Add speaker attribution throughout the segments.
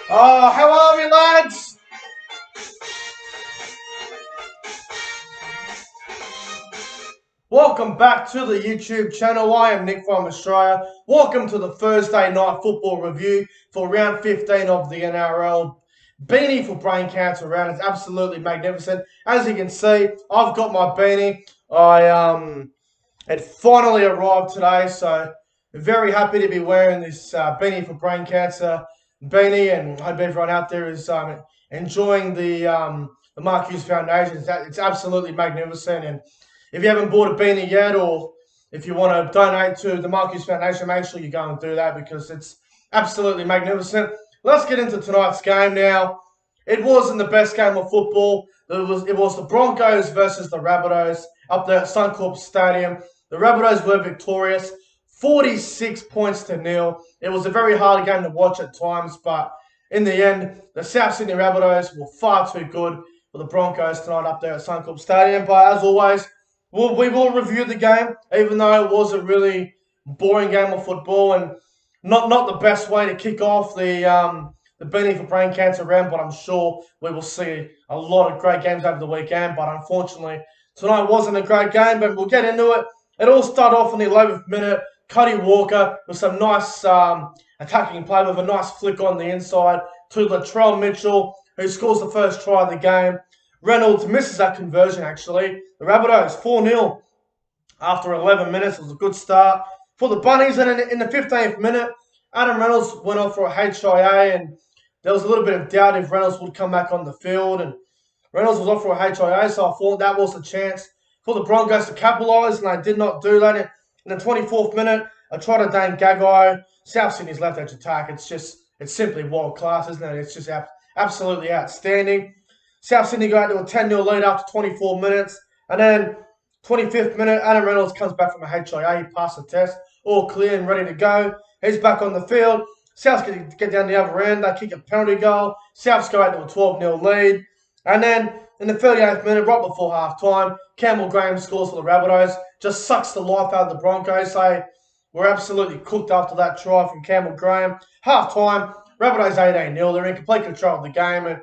Speaker 1: Oh, how are we, lads? Welcome back to the YouTube channel. I am Nick from Australia. Welcome to the Thursday night football review for round 15 of the NRL. Beanie for brain cancer round is absolutely magnificent. As you can see, I've got my beanie. It finally arrived today, so very happy to be wearing this beanie for brain cancer beanie, and I hope everyone out there is enjoying the Mark Hughes Foundation. It's absolutely magnificent, and if you haven't bought a beanie yet, or if you want to donate to the Mark Hughes Foundation, make sure you go and do that because it's absolutely magnificent. Let's get into tonight's game now. It wasn't the best game of football. It was the Broncos versus the Rabbitohs up there at Suncorp Stadium. The Rabbitohs were victorious, 46 points to nil. It was a very hard game to watch at times, but in the end, the South Sydney Rabbitohs were far too good for the Broncos tonight up there at Suncorp Stadium. But as always, we will review the game, even though it was a really boring game of football and not the best way to kick off the Beanie for Brain Cancer round, but I'm sure we will see a lot of great games over the weekend. But unfortunately, tonight wasn't a great game, but we'll get into it. It all started off in the 11th minute. Cuddy Walker with some nice attacking play with a nice flick on the inside to Latrell Mitchell, who scores the first try of the game. Reynolds misses that conversion, actually. The Rabbitohs 4-0 after 11 minutes. It was a good start for the Bunnies. And in the 15th minute, Adam Reynolds went off for a HIA, and there was a little bit of doubt if Reynolds would come back on the field. And Reynolds was off for a HIA, so I thought that was a chance for the Broncos to capitalise, and they did not do that. In the 24th minute, a try to Dane Gagai, South Sydney's left edge attack. It's simply world class, isn't it? It's just absolutely outstanding. South Sydney go out to a 10-0 lead after 24 minutes. And then 25th minute, Adam Reynolds comes back from a HIA. He passed the test, all clear and ready to go. He's back on the field. South's going to get down the other end. They kick a penalty goal. South's go out to a 12-0 lead. And then in the 38th minute, right before half-time, Campbell Graham scores for the Rabbitohs. Just sucks the life out of the Broncos. They were absolutely cooked after that try from Campbell Graham. Half-time, Rabbitohs 18-0. They're in complete control of the game. And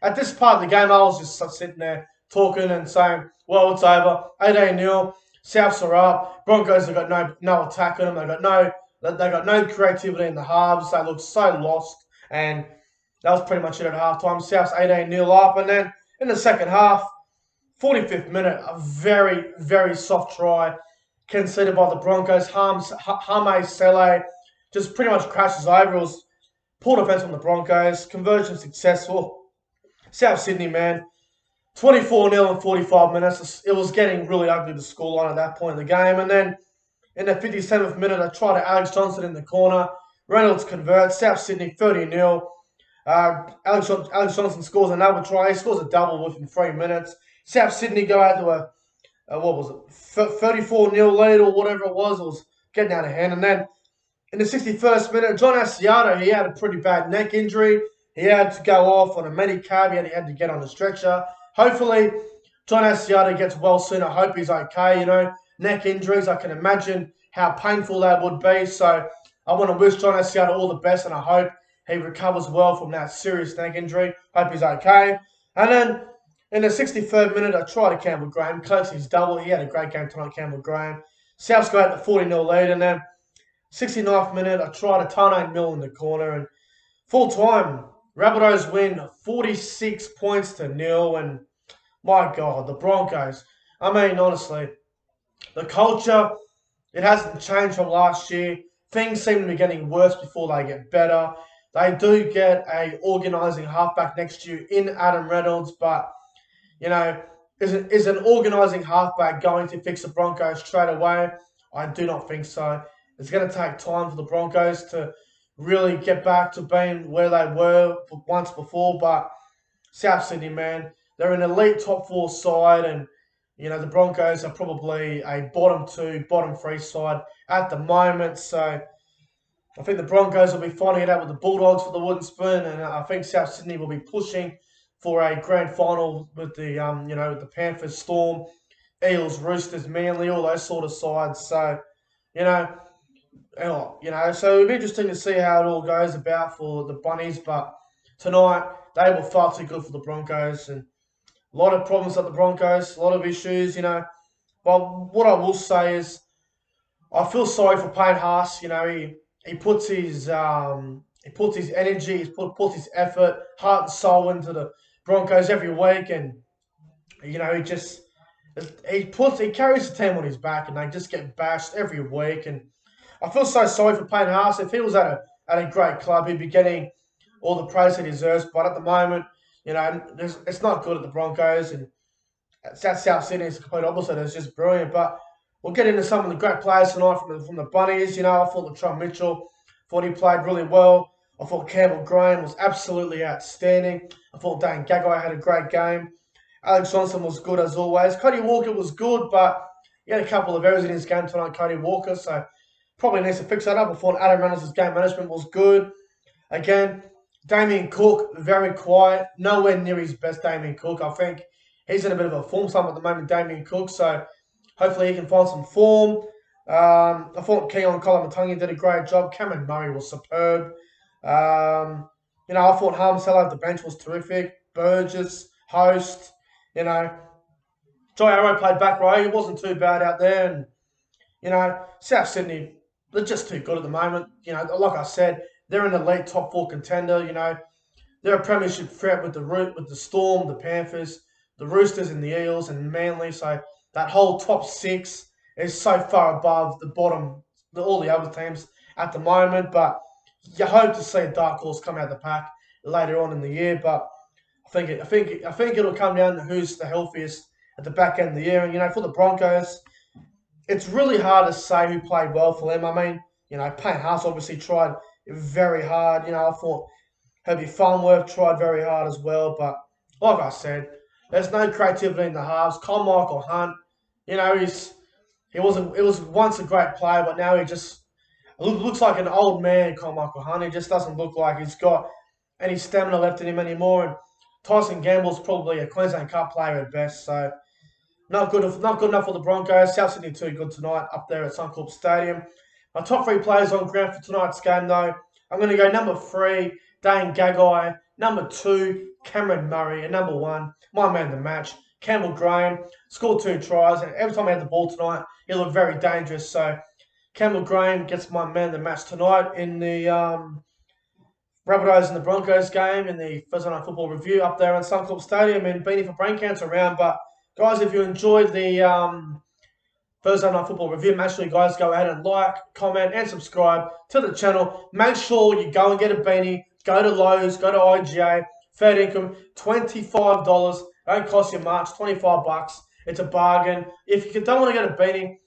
Speaker 1: at this part of the game, I was just sitting there talking and saying, well, it's over. 18-0. Souths are up. Broncos have got no attack on them. They got no creativity in the halves. They looked so lost. And that was pretty much it at halftime. Souths 18-0 up. And then in the second half, 45th minute, a very, very soft try conceded by the Broncos. Hame Sele just pretty much crashes over. It was poor defense from the Broncos. Conversion successful. South Sydney, man, 24-0 in 45 minutes. It was getting really ugly, the scoreline at that point in the game. And then in the 57th minute, a try to Alex Johnson in the corner. Reynolds converts. South Sydney 30-0. Alex Johnson scores another try. He scores a double within 3 minutes. South Sydney go out to what was it, 34-0 lead or whatever it was. It was getting out of hand. And then in the 61st minute, John Asiata, he had a pretty bad neck injury. He had to go off on a Medicab. He had to get on a stretcher. Hopefully, John Asiata gets well soon. I hope he's okay. You know, neck injuries, I can imagine how painful that would be. So I want to wish John Asiata all the best, and I hope he recovers well from that serious neck injury. Hope he's okay. And then in the 63rd minute, I tried to Campbell Graham. Collects his double. He had a great game tonight, Campbell Graham. Souths go out to 40-0 lead. And then 69th minute, I tried to Tane Mill in the corner. And full time, Rabbitohs win 46 points to nil. And my God, the Broncos. I mean, honestly, the culture, it hasn't changed from last year. Things seem to be getting worse before they get better. They do get a organising halfback next year in Adam Reynolds, but, you know, is an organising halfback going to fix the Broncos straight away? I do not think so. It's going to take time for the Broncos to really get back to being where they were once before, but South Sydney, man, they're an elite top four side, and, you know, the Broncos are probably a bottom two, bottom three side at the moment, so I think the Broncos will be finding it out with the Bulldogs for the wooden spoon, and I think South Sydney will be pushing for a grand final with the the Panthers, Storm, Eels, Roosters, Manly, all those sort of sides. So, you know, so it'll be interesting to see how it all goes about for the Bunnies. But tonight, they were far too good for the Broncos, and a lot of problems at the Broncos, a lot of issues, But what I will say is, I feel sorry for Payne Haas. He puts his energy, puts his effort, heart and soul into the Broncos every week, and he carries the team on his back, and they just get bashed every week. And I feel so sorry for Payne Haas. If he was at a great club, he'd be getting all the praise he deserves. But at the moment, it's not good at the Broncos, and that's South Sydney. It's the complete opposite. It's just brilliant. But we'll get into some of the great players tonight from the Bunnies. I thought Latrell Mitchell, thought he played really well. I thought Campbell Graham was absolutely outstanding. I thought Dane Gagai had a great game. Alex Johnson was good as always. Cody Walker was good, but he had a couple of errors in his game tonight, Cody Walker, so probably needs to fix that up. I thought Adam Reynolds' game management was good. Again, Damien Cook, very quiet. Nowhere near his best, Damien Cook. I think he's in a bit of a form slump at the moment, Damien Cook, so hopefully he can find some form. I thought Keon Koloamatangi did a great job. Cameron Murray was superb. I thought Harmsell at the bench was terrific. Burgess, Host, Joy Arrow played back row. He wasn't too bad out there. And, South Sydney, they're just too good at the moment. Like I said, they're an elite top four contender. They're a premiership threat with the Storm, the Panthers, the Roosters and the Eels and Manly. So that whole top six is so far above the bottom, all the other teams at the moment. But you hope to see a dark horse come out of the pack later on in the year. But I think it'll come down to who's the healthiest at the back end of the year. And for the Broncos, it's really hard to say who played well for them. I mean, Payne Haas obviously tried very hard. I thought Herbie Farnworth tried very hard as well. But like I said, there's no creativity in the halves. Michael Hunt, he was once a great player, but now he just looks like an old man. Michael Hunt. He just doesn't look like he's got any stamina left in him anymore. And Tyson Gamble's probably a Queensland Cup player at best, so not good enough for the Broncos. South Sydney too good tonight up there at Suncorp Stadium. My top three players on ground for tonight's game, though, I'm going to go number 3, Dane Gagai, number 2, Cameron Murray, and number 1, my man of the match, Campbell Graham. Scored 2 tries, and every time he had the ball tonight, he looked very dangerous. So Campbell Graham gets my man of the match tonight in the Rabbitohs and the Broncos game in the Thursday Night Football Review up there in Suncorp Stadium in Beanie for Brain Cancer round. But guys, if you enjoyed the Thursday Night Football Review, make sure you guys go ahead and like, comment, and subscribe to the channel. Make sure you go and get a beanie. Go to Lowe's, go to IGA, fair income, $25. Don't cost you much, $25. It's a bargain. If you don't want to get a beanie,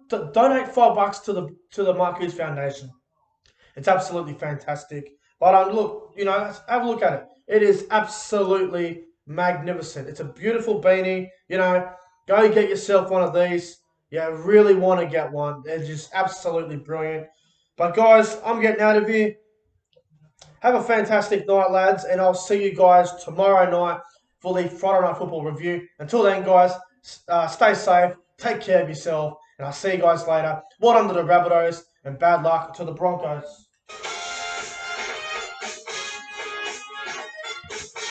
Speaker 1: donate $5 to the Marcus Foundation. It's absolutely fantastic. But look, have a look at it. It is absolutely magnificent. It's a beautiful beanie. Go get yourself one of these. You really want to get one. They're just absolutely brilliant. But guys, I'm getting out of here. Have a fantastic night, lads, and I'll see you guys tomorrow night for the Friday Night Football Review. Until then, guys, stay safe, take care of yourself, and I'll see you guys later. Well done to the Rabbitohs, and bad luck to the Broncos.